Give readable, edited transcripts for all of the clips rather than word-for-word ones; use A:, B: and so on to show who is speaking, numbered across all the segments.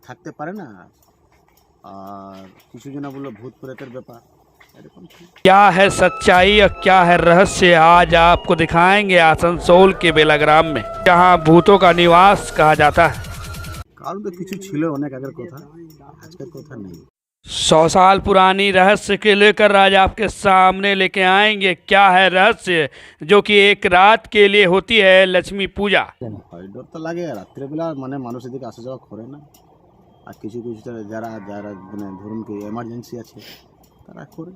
A: থাকতে পারে না। আর কিছু জন বললো ভূত প্রেতের ব্যাপার এরকম ছিল।
B: क्या है सच्चाई और क्या है रहस्य, आज आपको दिखाएंगे आसनसोल के बेलाग्राम में, जहां भूतों का निवास कहा जाता है।
A: কারণ তো কিছু ছিল অনেক আগের কথা, আজকের কথা নেই।
B: 100 साल पुरानी रहस्य के लेकर आज आपके सामने लेके आएंगे। क्या है रहस्य, जो कि एक रात के लिए होती है लक्ष्मी पूजा।
A: ভয় ডর তো লাগে, রাত্রেবেলা মানে মানুষ এদিকে আসা যাওয়া করে না। আর কিছু কিছু যারা যারা মানে ধরুন কি এমার্জেন্সি আছে তারা করে।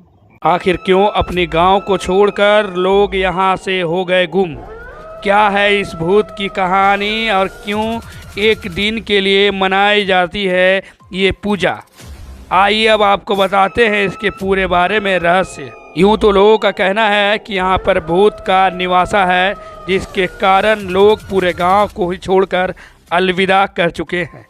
B: आखिर क्यों अपनी गांव को छोड़कर लोग यहां से हो गए गुम, क्या है इस भूत की कहानी और क्यों एक दिन के लिए मनाई जाती है ये पूजा। आइए अब आपको बताते हैं इसके पूरे बारे में रहस्य। यूं तो लोगों का कहना है कि यहाँ पर भूत का निवासा है, जिसके कारण लोग पूरे गांव को ही छोड़कर अलविदा कर चुके हैं।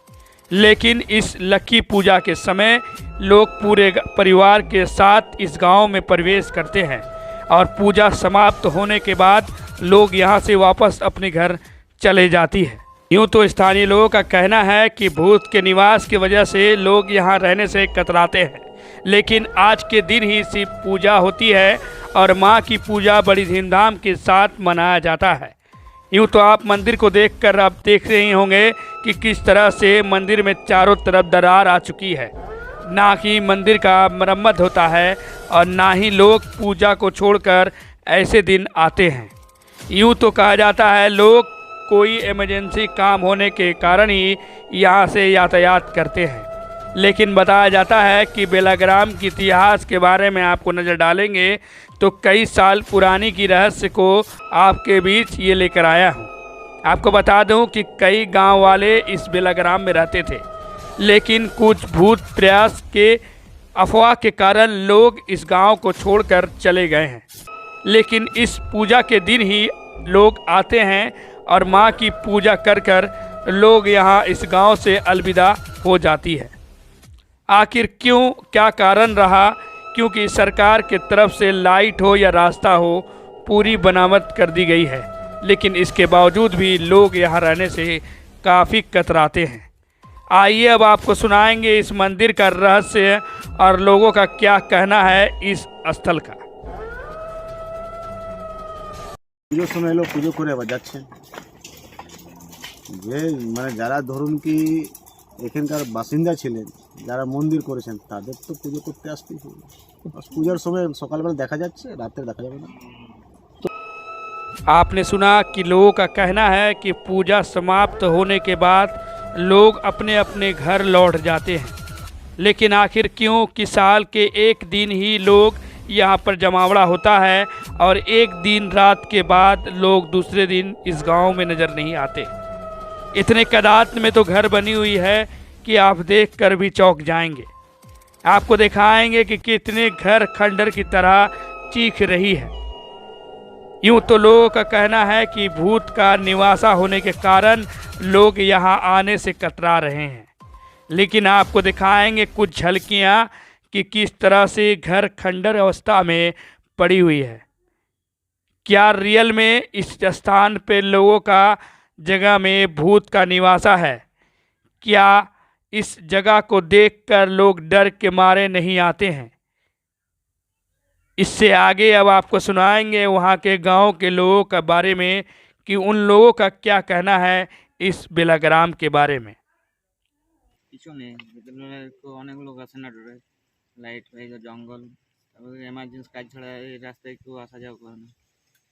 B: लेकिन इस लक्की पूजा के समय लोग पूरे परिवार के साथ इस गांव में प्रवेश करते हैं और पूजा समाप्त होने के बाद लोग यहां से वापस अपने घर चले जाती है। यूं तो स्थानीय लोगों का कहना है कि भूत के निवास की वजह से लोग यहां रहने से कतराते हैं, लेकिन आज के दिन ही शिव पूजा होती है और मां की पूजा बड़ी धूमधाम के साथ मनाया जाता है। यूँ तो आप मंदिर को देखकर आप देख रहे होंगे कि किस तरह से मंदिर में चारों तरफ दरार आ चुकी है। ना ही मंदिर का मरम्मत होता है और ना ही लोग पूजा को छोड़कर ऐसे दिन आते हैं। यूँ तो कहा जाता है लोग कोई इमरजेंसी काम होने के कारण ही यहाँ से यातायात करते हैं, लेकिन बताया जाता है कि बेलाग्राम के इतिहास के बारे में आपको नज़र डालेंगे तो कई साल पुरानी की रहस्य को आपके बीच ये लेकर आया हूँ। आपको बता दूं कि कई गांव वाले इस बेलाग्राम में रहते थे, लेकिन कुछ भूत प्रयास के अफवाह के कारण लोग इस गांव को छोड़कर चले गए हैं। लेकिन इस पूजा के दिन ही लोग आते हैं और माँ की पूजा कर कर लोग यहाँ इस गांव से अलविदा हो जाती है। आखिर क्यों, क्या कारण रहा, क्योंकि सरकार के तरफ से लाइट हो या रास्ता हो पूरी बनावट कर दी गई है, लेकिन इसके बावजूद भी लोग यहाँ रहने से काफ़ी कतराते हैं। आइए अब आपको सुनाएंगे इस मंदिर का रहस्य और लोगों का क्या कहना है इस स्थल का।
A: পুজোর সময় এলো পুজো করে আবার যাচ্ছেন, যে মানে যারা ধরুন কি এখানকার বাসিন্দা ছিলেন, যারা মন্দির করেছেন তাদের তো পুজো করতে আসতেই হবে। পুজোর সময় সকালবেলা দেখা যাচ্ছে, রাত্রে দেখা যাবে না।
B: आपने सुना कि लोगों का कहना है कि पूजा समाप्त होने के बाद लोग अपने अपने घर लौट जाते हैं, लेकिन आखिर क्यों कि साल के एक दिन ही लोग यहाँ पर जमावड़ा होता है और एक दिन रात के बाद लोग दूसरे दिन इस गांव में नज़र नहीं आते। इतने तादाद में तो घर बनी हुई है कि आप देखकर भी चौंक जाएंगे। आपको दिखाएंगे कि कितने घर खंडर की तरह चीख रही है। यूँ तो लोगों का कहना है कि भूत का निवासा होने के कारण लोग यहाँ आने से कतरा रहे हैं, लेकिन आपको दिखाएंगे कुछ झलकियाँ कि किस तरह से घर खंडर अवस्था में पड़ी हुई है। क्या रियल में इस स्थान पे लोगों का जगह में भूत का निवासा है? क्या इस जगह को देखकर लोग डर के मारे नहीं आते हैं? इससे आगे अब आपको सुनाएंगे वहाँ के गांव के लोगों के बारे में कि उन लोगों का क्या कहना है इस बेलाग्राम के बारे में।
C: পিছনে অনেক লোক আছে না, ডরে লাইট হয়ে জঙ্গল, তারপরে এমার্জেন্সি কাজ ছাড়া এই রাস্তায় কেউ আসা যাওয়া করে না।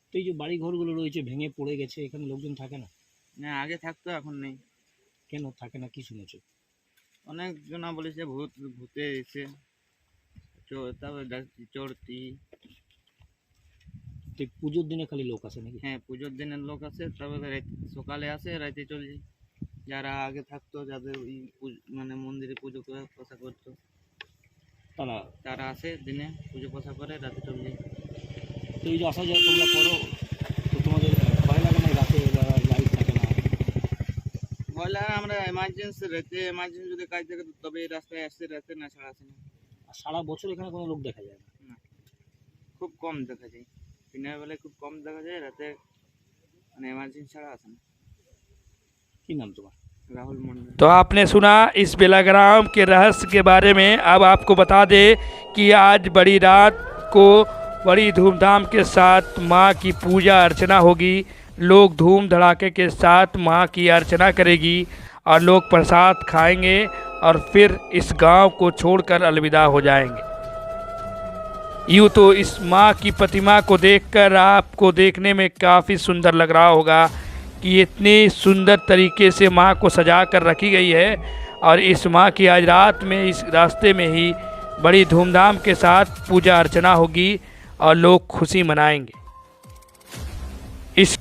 D: তো এই যে বাড়ি ঘরগুলো রয়েছে ভেঙে পড়ে গেছে, এখানে লোকজন থাকে না?
C: না, আগে থাকতো, এখন নেই।
D: কেন থাকে না, কি শুনেছো?
C: অনেক জনা বলেছে ভূতে এসে তারপরে চড়তি।
D: তো পুজোর দিনে খালি লোক আসে নাকি?
C: হ্যাঁ, পুজোর দিনের লোক আসে, তারপরে সকালে আসে, রাতে চলে যায়। যারা আগে থাকতো, যাদের ওই মানে মন্দিরে পুজো করে পোষা করতো, তারা আসে, দিনে পুজো পোষা করে, রাতে চলে যায়।
D: তো এই যে আসা যাওয়া তোমরা করো, তো তোমাদের ভয় লাগে না রাতে লাইট থাকে না?
C: ভয় লাগে, আমরা এমার্জেন্সি যদি কাজ থাকে তবে এই রাস্তায় আসছে, রাতে না ছাড়া আসে না।
D: আর সারা বছর এখানে কোনো লোক দেখা যায় না?
C: খুব কম দেখা যায়, দিনের বেলায় খুব কম দেখা যায়, রাতে মানে এমার্জেন্সি ছাড়া আসে না।
D: কি নাম তোমার?
C: राहुल मंडल।
B: तो आपने सुना इस बेलाग्राम के रहस्य के बारे में। अब आपको बता दें कि आज बड़ी रात को बड़ी धूमधाम के साथ माँ की पूजा अर्चना होगी। लोग धूम धड़ाके के साथ माँ की अर्चना करेगी और लोग प्रसाद खाएंगे और फिर इस गांव को छोड़कर अलविदा हो जाएंगे। यूँ तो इस माँ की प्रतिमा को देखकर आपको देखने में काफ़ी सुंदर लग रहा होगा कि इतनी सुंदर तरीके से माँ को सजा कर रखी गई है और इस माँ की आज रात में इस रास्ते में ही बड़ी धूमधाम के साथ पूजा अर्चना होगी और लोग खुशी मनाएंगे। इस